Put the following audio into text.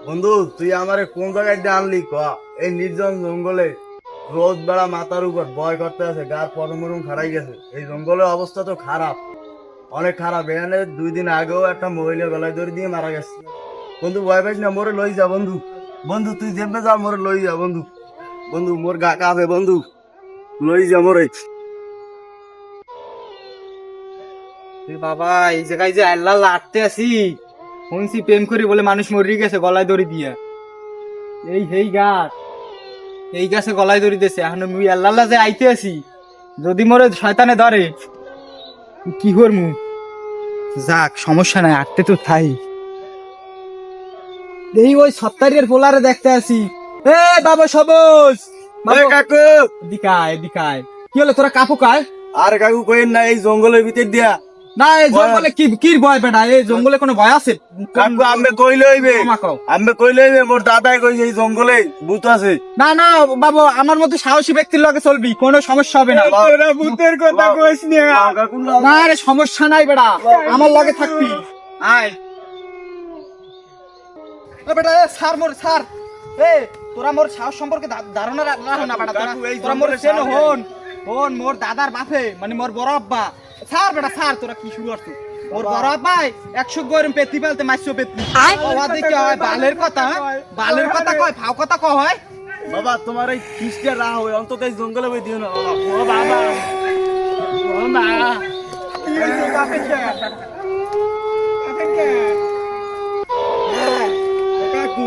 বন্ধু তুই আমারে কোন জায়গায় দিয়ে আনলি ক? এই নির্জন জঙ্গলে রোদ বেড়া মাথার উপর ভয় করতে আছে, গার পরমরম খারাই গেছে। এই জঙ্গলের অবস্থা তো খারাপ, অনেক খারাপ। এখানে 2 দিন আগেও একটা মহিলা গলায় দড়ি দিয়ে মারা গেছে। বন্ধু ভয় পাইস না, মোরে লই যা বন্ধু। বন্ধু তুই যেমনে যা মোরে লই যা বন্ধু। বন্ধু মোর গা কাঁপে বন্ধু, লই যা মোরে। তুই বাবা এই জায়গায় যে আল্লাহ আটতে আছি, শুনছি প্রেম করি বলে মানুষ মরে গেছে গলায় দড়ি দিয়া। এই গাছ, এই গাছে গলায় দড়ি দিয়েছে। এখন মুই আল্লাহ যে আইতে আছি, যদি মোরে শয়তানে ধরে কি করমু? যাক সমস্যা নাই, আটতে তো থাই। এই ওই সত্তারের পোলারে দেখতে আছি। এ বাবা সবুজ, এ কাকু, এদিকায় এদিকায়। কি হলো তোরা কাপু কায়? আর কাকু কইেন না, এই জঙ্গলের ভিতর দিয়া না এই জঙ্গলে কি কি ভয় বেটা? এই জঙ্গলে কোনো ভয় আছে? কাকু আমবে কইলে হইবে, আমবে কইলে হইবে। মোর দাদাই কইছে এই জঙ্গলে ভূত আছে। না না বাবু, আমার মতো সাহসী ব্যক্তির লগে চলবি, কোনো সমস্যা হবে না। তোরা ভূতের কথা কইস না কাকু। না রে সমস্যা নাই বেটা, আমার লগে থাকবি। আয় এ বেটা, এ ছাড় মোর ছাড়। এ তোরা মোর সাহস সম্পর্কে ধারণা রাখ না বেটা। কাকু, এই তোরা মোর জঙ্গলে চেনো সাহস হন হন মোর দাদার বাপে, মানে মোর বড় আব্বা। ছাড় বেটা ছাড়, তোরা কি শুরু করছিস? মোর বড় আব্বাই 100 গরম পেতি পালতে মাইছো পেতি। ওয়া দেখি হয় বালের কথা, বালের কথা কয়, ফাও কথা কয় হয়। বাবা তোমার এই খ্রিস্টা রাহ হয়, অন্তত এই জঙ্গলে বই দিও না বাবা। ও বাবা, ও মা, কি হইছে বাপে কে? বাপে কে? কাকু